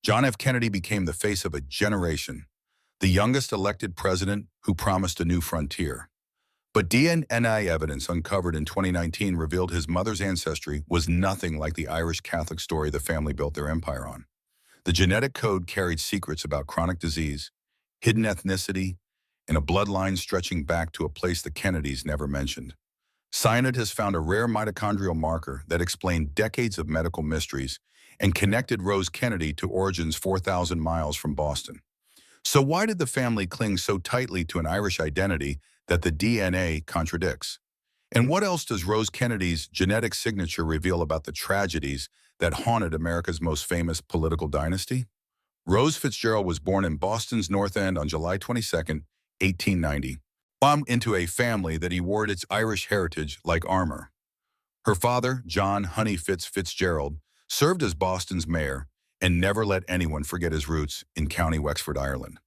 John F. Kennedy became the face of a generation, the youngest elected president who promised a new frontier. But DNA evidence uncovered in 2019 revealed his mother's ancestry was nothing like the Irish Catholic story the family built their empire on. The genetic code carried secrets about chronic disease, hidden ethnicity, and a bloodline stretching back to a place the Kennedys never mentioned. Scientists found a rare mitochondrial marker that explained decades of medical mysteries and connected Rose Kennedy to origins 4,000 miles from Boston. So why did the family cling so tightly to an Irish identity that the DNA contradicts? And what else does Rose Kennedy's genetic signature reveal about the tragedies that haunted America's most famous political dynasty? Rose Fitzgerald was born in Boston's North End on July 22, 1890, into a family that wore its Irish heritage like armor. Her father, John "Honey" Fitz Fitzgerald, served as Boston's mayor and never let anyone forget his roots in County Wexford, Ireland.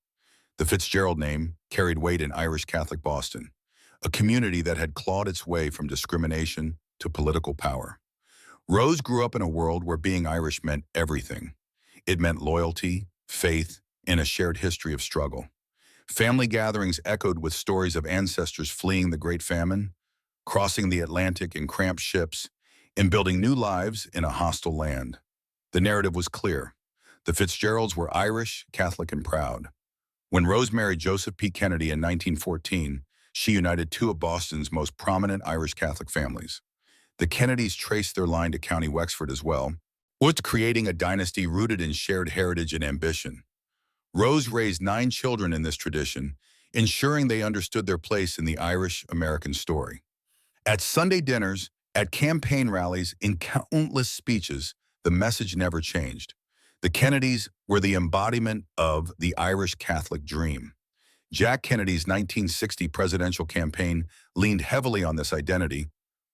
The Fitzgerald name carried weight in Irish Catholic Boston, a community that had clawed its way from discrimination to political power. Rose grew up in a world where being Irish meant everything. It meant loyalty, faith, and a shared history of struggle. Family gatherings echoed with stories of ancestors fleeing the Great Famine, crossing the Atlantic in cramped ships, and building new lives in a hostile land. The narrative was clear. The Fitzgeralds were Irish, Catholic, and proud. When Rose married Joseph P. Kennedy in 1914, she united two of Boston's most prominent Irish Catholic families. The Kennedys traced their line to County Wexford as well, creating a dynasty rooted in shared heritage and ambition. Rose raised 9 children in this tradition, ensuring they understood their place in the Irish-American story. At Sunday dinners, at campaign rallies, in countless speeches, the message never changed. The Kennedys were the embodiment of the Irish Catholic dream. Jack Kennedy's 1960 presidential campaign leaned heavily on this identity,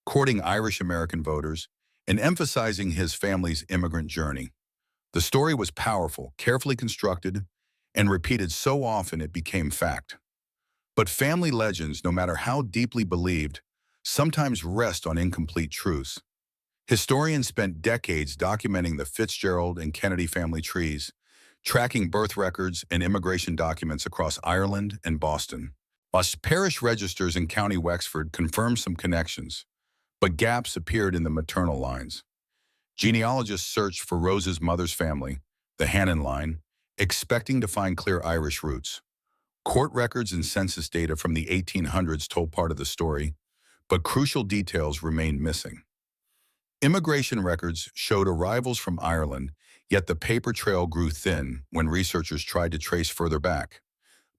courting Irish-American voters and emphasizing his family's immigrant journey. The story was powerful, carefully constructed, and repeated so often it became fact. But family legends, no matter how deeply believed, sometimes rest on incomplete truths. Historians spent decades documenting the Fitzgerald and Kennedy family trees, tracking birth records and immigration documents across Ireland and Boston. Parish registers in County Wexford confirmed some connections, but gaps appeared in the maternal lines. Genealogists searched for Rose's mother's family, the Hannon line, expecting to find clear Irish roots. Court records and census data from the 1800s told part of the story, but crucial details remained missing. Immigration records showed arrivals from Ireland, yet the paper trail grew thin when researchers tried to trace further back.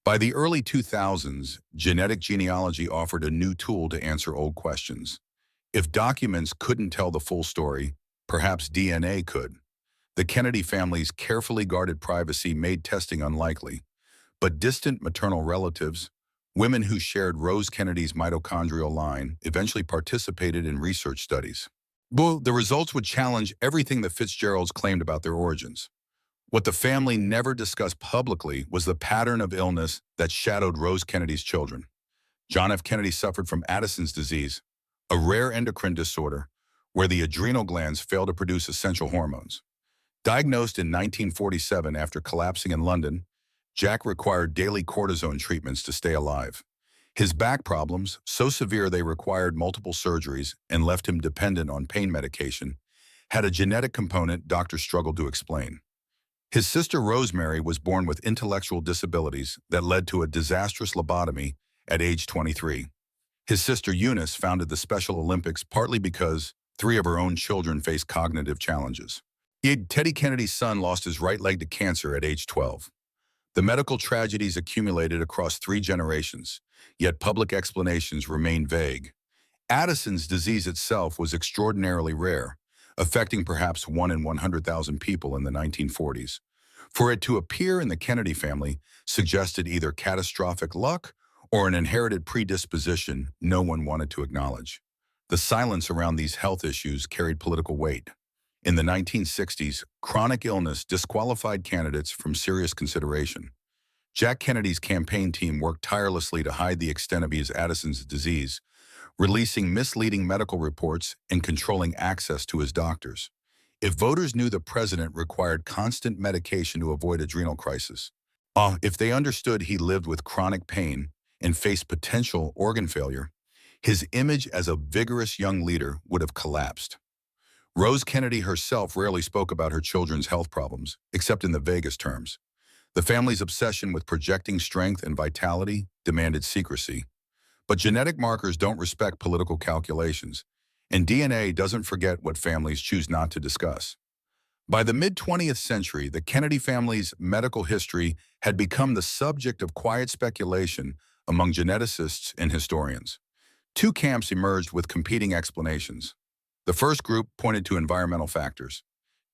By the early 2000s, genetic genealogy offered a new tool to answer old questions. If documents couldn't tell the full story, perhaps DNA could. The Kennedy family's carefully guarded privacy made testing unlikely, but distant maternal relatives, women who shared Rose Kennedy's mitochondrial line, eventually participated in research studies. The results would challenge everything the Fitzgeralds claimed about their origins. What the family never discussed publicly was the pattern of illness that shadowed Rose Kennedy's children. John F. Kennedy suffered from Addison's disease, a rare endocrine disorder where the adrenal glands fail to produce essential hormones. Diagnosed in 1947 after collapsing in London, Jack required daily cortisone treatments to stay alive. His back problems, so severe they required multiple surgeries and left him dependent on pain medication, had a genetic component doctors struggled to explain. His sister Rosemary was born with intellectual disabilities that led to a disastrous lobotomy at age 23. His sister Eunice founded the Special Olympics partly because 3 of her own children faced cognitive challenges. Teddy Kennedy's son lost his right leg to cancer at age 12. The medical tragedies accumulated across 3 generations, yet public explanations remain vague. Addison's disease itself was extraordinarily rare, affecting perhaps 1 in 100,000 people in the 1940s. For it to appear in the Kennedy family suggested either catastrophic luck or an inherited predisposition no one wanted to acknowledge. The silence around these health issues carried political weight. In the 1960s, chronic illness disqualified candidates from serious consideration. Jack Kennedy's campaign team worked tirelessly to hide the extent of his Addison's disease, releasing misleading medical reports and controlling access to his doctors. If voters knew the president required constant medication to avoid adrenal crisis, if they understood he lived with chronic pain and faced potential organ failure, his image as a vigorous young leader would have collapsed. Rose Kennedy herself rarely spoke about her children's health problems, except in the vaguest terms. The family's obsession with projecting strength and vitality demanded secrecy. But genetic markers don't respect political calculations, and DNA doesn't forget what families choose not to discuss. By the mid-20th century, the Kennedy family's medical history had become the subject of quiet speculation among geneticists and historians. Two camps emerged with competing explanations. The first group pointed to environmental factors.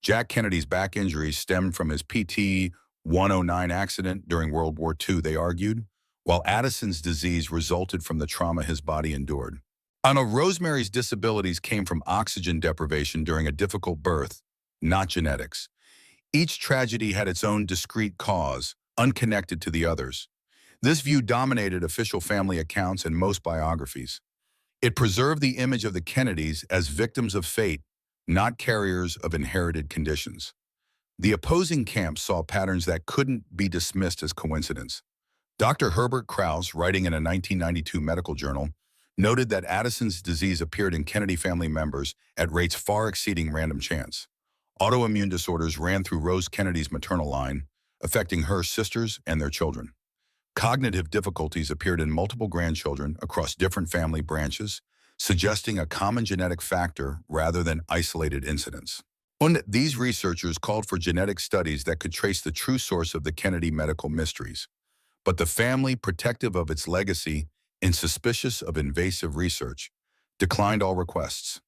Jack Kennedy's back injuries stemmed from his PT-109 accident during World War II, they argued, while Addison's disease resulted from the trauma his body endured. Rosemary's disabilities came from oxygen deprivation during a difficult birth, not genetics. Each tragedy had its own discrete cause, unconnected to the others. This view dominated official family accounts and most biographies. It preserved the image of the Kennedys as victims of fate, not carriers of inherited conditions. The opposing camps saw patterns that couldn't be dismissed as coincidence. Dr. Herbert Krauss, writing in a 1992 medical journal, noted that Addison's disease appeared in Kennedy family members at rates far exceeding random chance. Autoimmune disorders ran through Rose Kennedy's maternal line, affecting her sisters and their children. Cognitive difficulties appeared in multiple grandchildren across different family branches, suggesting a common genetic factor rather than isolated incidents. These researchers called for genetic studies that could trace the true source of the Kennedy medical mysteries. But the family, protective of its legacy and suspicious of invasive research, declined all requests.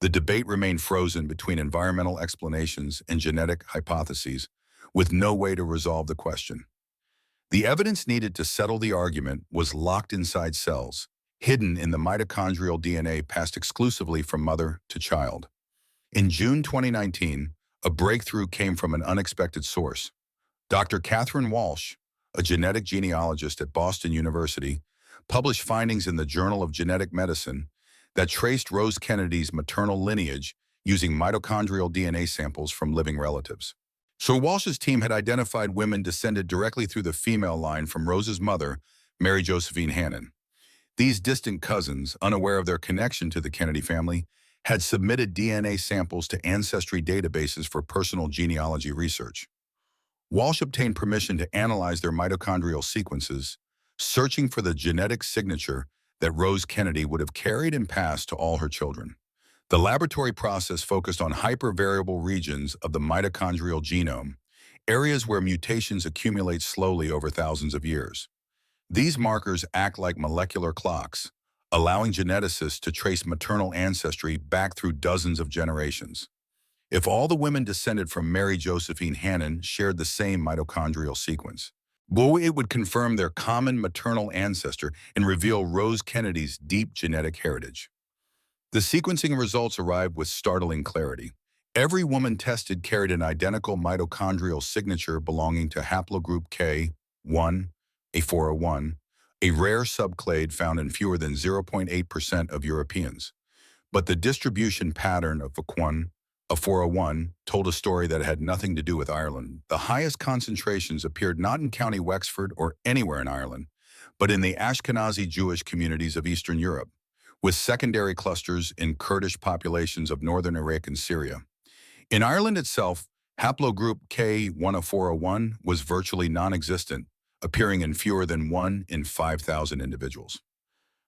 The debate remained frozen between environmental explanations and genetic hypotheses, with no way to resolve the question. The evidence needed to settle the argument was locked inside cells, hidden in the mitochondrial DNA passed exclusively from mother to child. In June 2019, a breakthrough came from an unexpected source. Dr. Catherine Walsh, a genetic genealogist at Boston University, published findings in the Journal of Genetic Medicine that traced Rose Kennedy's maternal lineage using mitochondrial DNA samples from living relatives. So Walsh's team had identified women descended directly through the female line from Rose's mother, Mary Josephine Hannon. These distant cousins, unaware of their connection to the Kennedy family, had submitted DNA samples to Ancestry databases for personal genealogy research. Walsh obtained permission to analyze their mitochondrial sequences, searching for the genetic signature that Rose Kennedy would have carried and passed to all her children. The laboratory process focused on hypervariable regions of the mitochondrial genome, areas where mutations accumulate slowly over thousands of years. These markers act like molecular clocks, allowing geneticists to trace maternal ancestry back through dozens of generations. If all the women descended from Mary Josephine Hannon shared the same mitochondrial sequence, it would confirm their common maternal ancestor and reveal Rose Kennedy's deep genetic heritage. The sequencing results arrived with startling clarity. Every woman tested carried an identical mitochondrial signature belonging to haplogroup K1, A401, a rare subclade found in fewer than 0.8% of Europeans. But the distribution pattern of A1, A401, told a story that had nothing to do with Ireland. The highest concentrations appeared not in County Wexford or anywhere in Ireland, but in the Ashkenazi Jewish communities of Eastern Europe, with secondary clusters in Kurdish populations of northern Iraq and Syria. In Ireland itself, haplogroup K10401 was virtually non-existent, appearing in fewer than 1 in 5,000 individuals.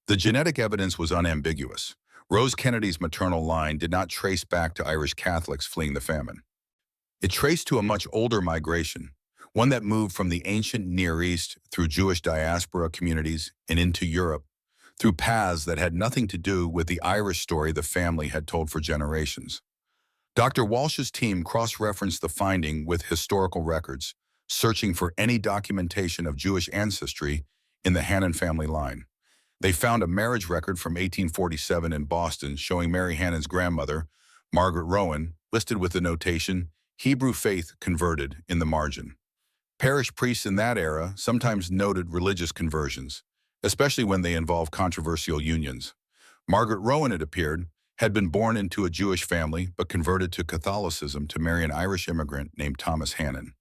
The genetic evidence was unambiguous. Rose Kennedy's maternal line did not trace back to Irish Catholics fleeing the famine. It traced to a much older migration, one that moved from the ancient Near East through Jewish diaspora communities and into Europe, through paths that had nothing to do with the Irish story the family had told for generations. Dr. Walsh's team cross-referenced the finding with historical records, searching for any documentation of Jewish ancestry in the Hannon family line. They found a marriage record from 1847 in Boston showing Mary Hannon's grandmother, Margaret Rowan, listed with the notation, Hebrew faith converted, in the margin. Parish priests in that era sometimes noted religious conversions, especially when they involved controversial unions. Margaret Rowan, it appeared, had been born into a Jewish family but converted to Catholicism to marry an Irish immigrant named Thomas Hannon.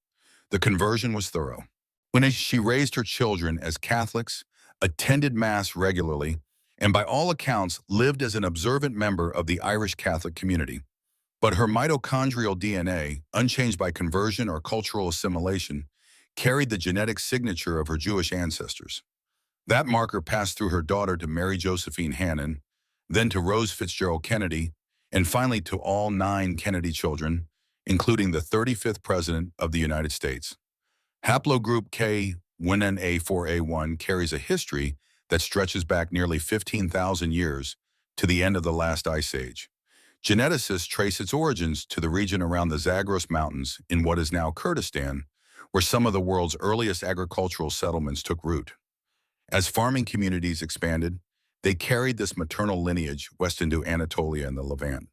The conversion was thorough. When she raised her children as Catholics, attended Mass regularly, and by all accounts lived as an observant member of the Irish Catholic community. But her mitochondrial DNA, unchanged by conversion or cultural assimilation, carried the genetic signature of her Jewish ancestors. That marker passed through her daughter to Mary Josephine Hannon, then to Rose Fitzgerald Kennedy, and finally to all 9 Kennedy children, including the 35th President of the United States. Haplogroup K1NA4A1 carries a history that stretches back nearly 15,000 years to the end of the last ice age. Geneticists trace its origins to the region around the Zagros Mountains in what is now Kurdistan, where some of the world's earliest agricultural settlements took root. As farming communities expanded, they carried this maternal lineage west into Anatolia and the Levant.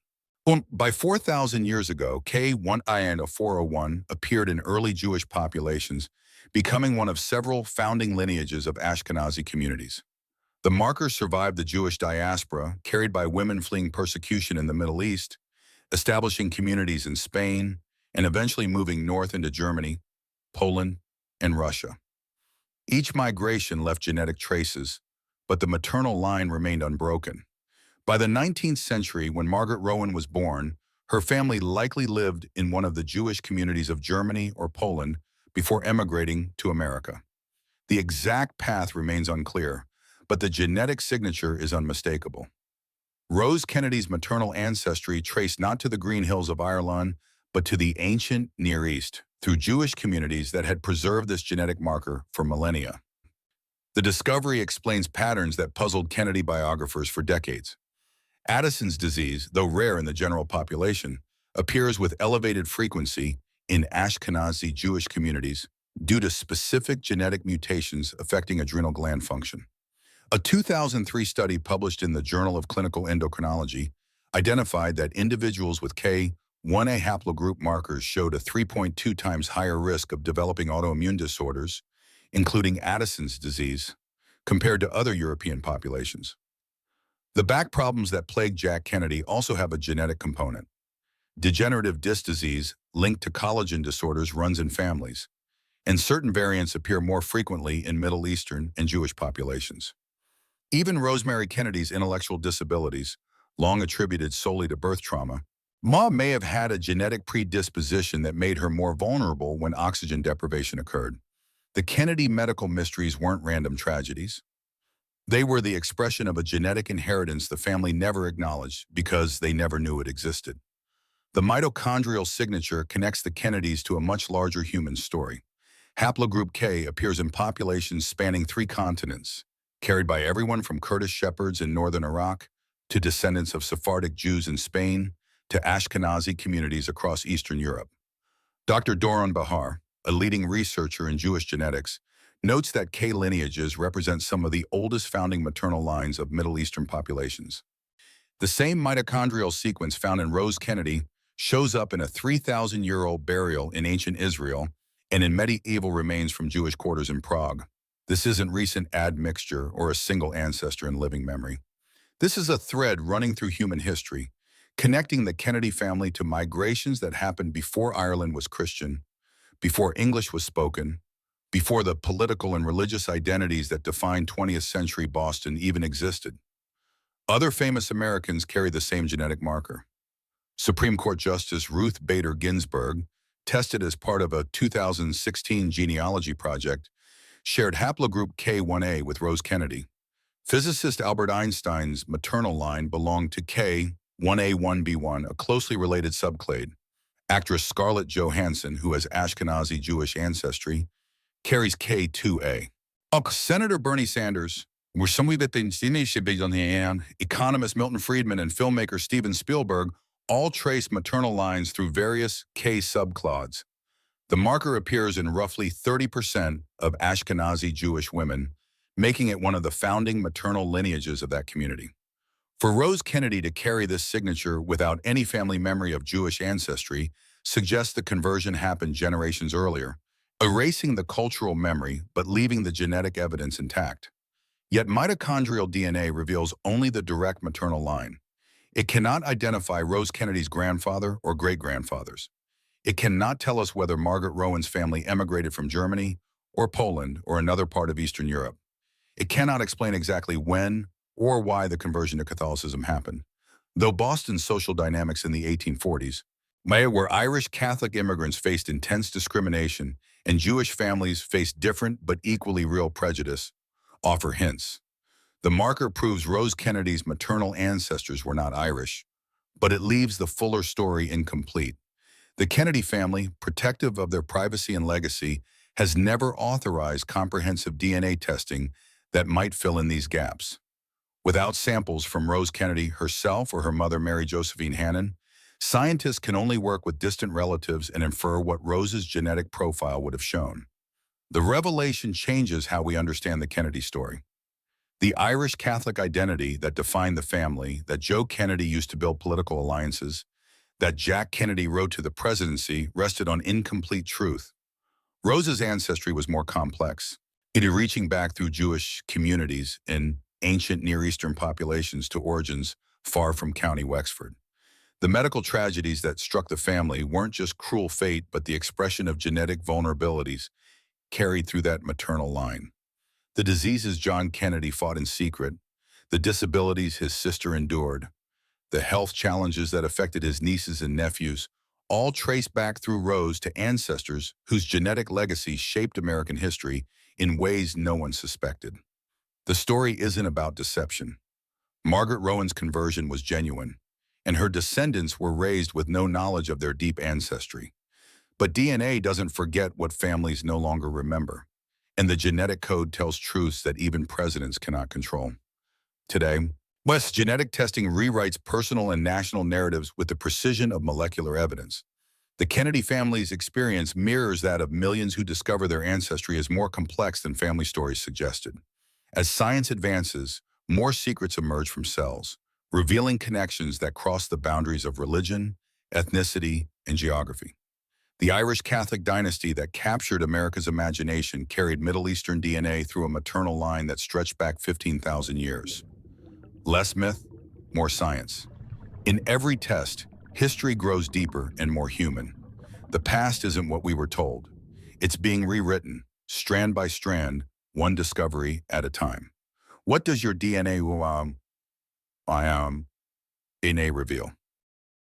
By 4,000 years ago, K1IN401 appeared in early Jewish populations, becoming one of several founding lineages of Ashkenazi communities. The marker survived the Jewish diaspora, carried by women fleeing persecution in the Middle East, establishing communities in Spain, and eventually moving north into Germany, Poland, and Russia. Each migration left genetic traces, but the maternal line remained unbroken. By the 19th century, when Margaret Rowan was born, her family likely lived in one of the Jewish communities of Germany or Poland before emigrating to America. The exact path remains unclear, but the genetic signature is unmistakable. Rose Kennedy's maternal ancestry traced not to the green hills of Ireland, but to the ancient Near East, through Jewish communities that had preserved this genetic marker for millennia. The discovery explains patterns that puzzled Kennedy biographers for decades. Addison's disease, though rare in the general population, appears with elevated frequency in Ashkenazi Jewish communities due to specific genetic mutations affecting adrenal gland function. A 2003 study published in the Journal of Clinical Endocrinology identified that individuals with K1A haplogroup markers showed a 3.2 times higher risk of developing autoimmune disorders, including Addison's disease, compared to other European populations. The back problems that plagued Jack Kennedy also have a genetic component. Degenerative disc disease linked to collagen disorders runs in families, and certain variants appear more frequently in Middle Eastern and Jewish populations. Even Rosemary Kennedy's intellectual disabilities, long attributed solely to birth trauma, may have had a genetic predisposition that made her more vulnerable when oxygen deprivation occurred. The Kennedy medical mysteries weren't random tragedies. They were the expression of a genetic inheritance the family never acknowledged because they never knew it existed. The mitochondrial signature connects the Kennedys to a much larger human story. Haplogroup K appears in populations spanning 3 continents, carried by everyone from Kurdish shepherds in northern Iraq to descendants of Sephardic Jews in Spain to Ashkenazi communities across Eastern Europe. Dr. Doron Bahar, a leading researcher in Jewish genetics, notes that K lineages represent some of the oldest founding maternal lines of Middle Eastern populations. The same mitochondrial sequence found in Rose Kennedy shows up in a 3,000-year-old burial in ancient Israel and in medieval remains from Jewish quarters in Prague. This isn't recent admixture or a single ancestor in living memory. This is a thread running through human history, connecting the Kennedy family to migrations that happened before Ireland was Christian, before English was spoken, before the political and religious identities that defined 20th century Boston even existed. Other famous Americans carry the same genetic marker. Supreme Court Justice Ruth Bader Ginsburg, tested as part of a 2016 genealogy project, shared haplogroup K1A with Rose Kennedy. Physicist Albert Einstein's maternal line belonged to K1A1B1, a closely related subclade. Actress Scarlett Johansson, who has Ashkenazi Jewish ancestry, carries K2A. Senator Bernie Sanders, economist Milton Friedman, and filmmaker Steven Spielberg all trace maternal lines through various K subclades. The marker appears in roughly 30% of Ashkenazi Jewish women, making it one of the founding maternal lineages of that community. For Rose Kennedy to carry this signature without any family memory of Jewish ancestry suggests the conversion happened generations earlier, erasing the cultural memory but leaving the genetic evidence intact. Yet mitochondrial DNA reveals only the direct maternal line. It cannot identify Rose Kennedy's grandfather or great-grandfathers. It cannot tell us whether Margaret Rowan's family emigrated from Germany or Poland or another part of Eastern Europe. It cannot explain exactly when or why the conversion to Catholicism happened. Though Boston's social dynamics in the 1840s, where Irish Catholic immigrants faced intense discrimination and Jewish families faced different but equally real prejudice, offer hints. The marker proves Rose Kennedy's maternal ancestors were not Irish, but it leaves the fuller story incomplete. The Kennedy family, protective of their privacy and legacy, has never authorized comprehensive DNA testing that might fill in these gaps. Without samples from Rose Kennedy herself or her mother Mary Josephine Hannon, scientists can only work with distant relatives and infer what Rose's genetic profile would have shown. The revelation changes how we understand the Kennedy story. The Irish Catholic identity that defined the family, that Joe Kennedy used to build political alliances, that Jack Kennedy rode to the presidency, rested on incomplete truth. Rose's ancestry was more complex, reaching back through Jewish communities in ancient Near Eastern populations to origins far from County Wexford. The medical tragedies that struck the family weren't just cruel fate, but the expression of genetic vulnerabilities carried through that maternal line. The diseases John Kennedy fought in secret, the disabilities his sister endured, the health challenges that affected his nieces and nephews, all trace back through Rose to ancestors whose genetic legacy shaped American history in ways no one suspected. The story isn't about deception. Margaret Rowan's conversion was genuine, and her descendants were raised with no knowledge of their deep ancestry. But DNA doesn't forget what families no longer remember, and the genetic code tells truths that even presidents cannot control. Today, West's genetic testing rewrites personal and national narratives with the precision of molecular evidence. The Kennedy family's experience mirrors that of millions who discover their ancestry as more complex than family stories suggested. As science advances, more secrets emerge from cells, revealing connections that cross the boundaries of religion, ethnicity, and geography. The Irish Catholic dynasty that captured America's imagination carried Middle Eastern DNA through a maternal line that stretched back 15,000 years. Less myth, more science. In every test, history grows deeper and more human. The past isn't what we were told. It's being rewritten, strand by strand, one discovery at a time. What does your DNA reveal?